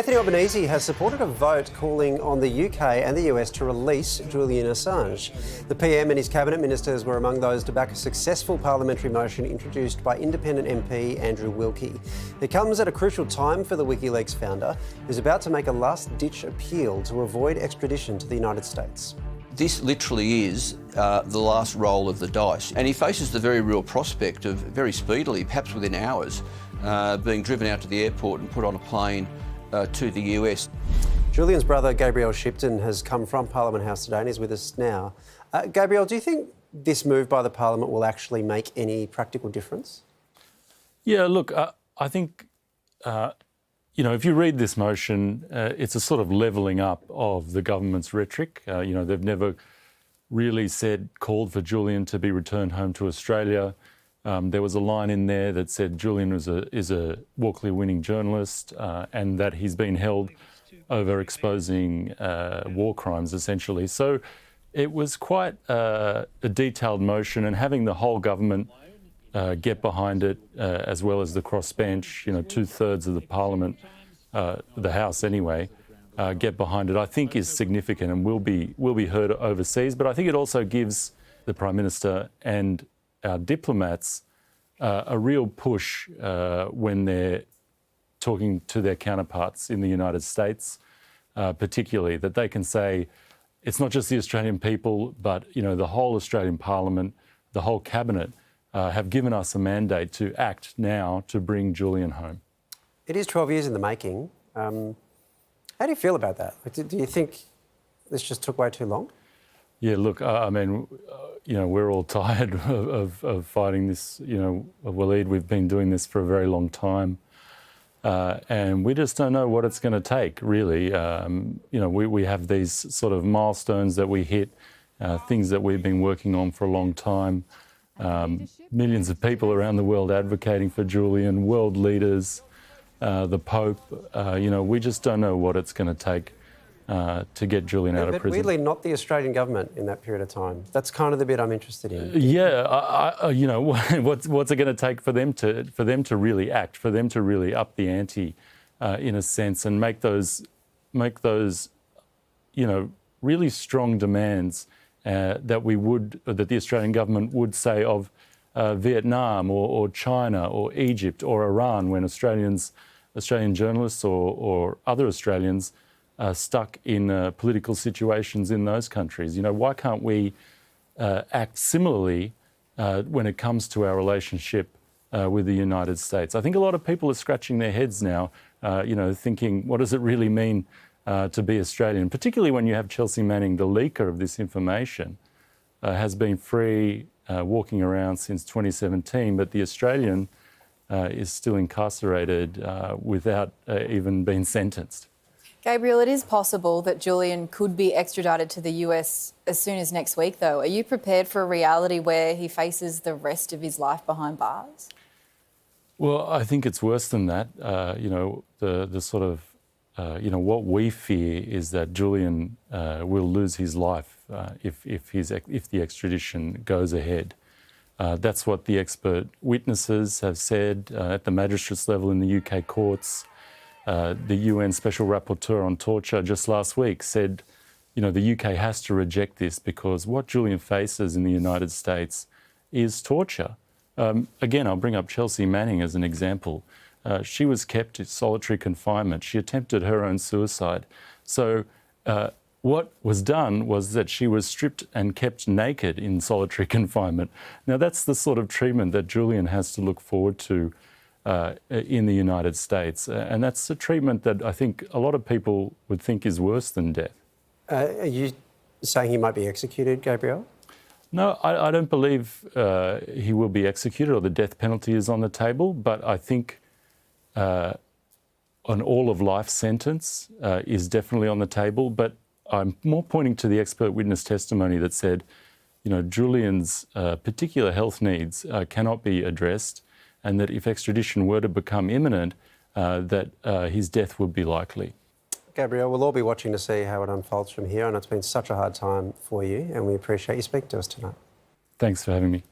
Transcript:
Anthony Albanese has supported a vote calling on the UK and the US to release Julian Assange. The PM and his cabinet ministers were among those to back a successful parliamentary motion introduced by independent MP Andrew Wilkie. It comes at a crucial time for the Wikileaks founder, who's about to make a last-ditch appeal to avoid extradition to the United States. This literally is the last roll of the dice, and he faces the very real prospect of very speedily, perhaps within hours, being driven out to the airport and put on a plane to the US. Julian's brother, Gabriel Shipton, has come from Parliament House today and is with us now. Gabriel, do you think this move by the Parliament will actually make any practical difference? Yeah, look, I think, if you read this motion, it's a sort of levelling up of the government's rhetoric. They've never really called for Julian to be returned home to Australia. There was a line in there that said Julian is a Walkley-winning journalist and that he's been held over exposing war crimes, essentially. So it was quite a detailed motion, and having the whole government get behind it, as well as the crossbench, 2/3 of the Parliament, the House anyway, get behind it, I think is significant and will be heard overseas. But I think it also gives the Prime Minister and our diplomats a real push when they're talking to their counterparts in the United States, particularly, that they can say it's not just the Australian people, but the whole Australian Parliament, the whole Cabinet have given us a mandate to act now to bring Julian home. It is 12 years in the making. How do you feel about that? Do you think this just took way too long? Yeah, look, we're all tired of fighting this, Waleed. We've been doing this for a very long time. And we just don't know what it's going to take, really. We have these sort of milestones that we hit, things that we've been working on for a long time. Millions of people around the world advocating for Julian, world leaders, the Pope. We just don't know what it's going to take to get Julian out of prison. But weirdly, not the Australian government in that period of time. That's kind of the bit I'm interested in. What's it going to take for them to really act, for them to really up the ante, in a sense, and make those, really strong demands that the Australian government would say of Vietnam or China or Egypt or Iran, when Australian journalists or other Australians stuck in political situations in those countries. Why can't we act similarly when it comes to our relationship with the United States? I think a lot of people are scratching their heads now, thinking, what does it really mean to be Australian? Particularly when you have Chelsea Manning, the leaker of this information, has been free, walking around since 2017, but the Australian is still incarcerated without even being sentenced. Gabriel, it is possible that Julian could be extradited to the US as soon as next week, though. Are you prepared for a reality where he faces the rest of his life behind bars? Well, I think it's worse than that. What we fear is that Julian will lose his life if the extradition goes ahead. That's what the expert witnesses have said at the magistrates level in the UK courts. The UN Special Rapporteur on Torture just last week said, the UK has to reject this because what Julian faces in the United States is torture. Again, I'll bring up Chelsea Manning as an example. She was kept in solitary confinement. She attempted her own suicide. So what was done was that she was stripped and kept naked in solitary confinement. Now, that's the sort of treatment that Julian has to look forward to in the United States. And that's a treatment that I think a lot of people would think is worse than death. Are you saying he might be executed, Gabriel? No, I don't believe he will be executed or the death penalty is on the table, but I think an all-of-life sentence is definitely on the table. But I'm more pointing to the expert witness testimony that said, Julian's particular health needs cannot be addressed, and that if extradition were to become imminent, that his death would be likely. Gabriel, we'll all be watching to see how it unfolds from here, and it's been such a hard time for you, and we appreciate you speaking to us tonight. Thanks for having me.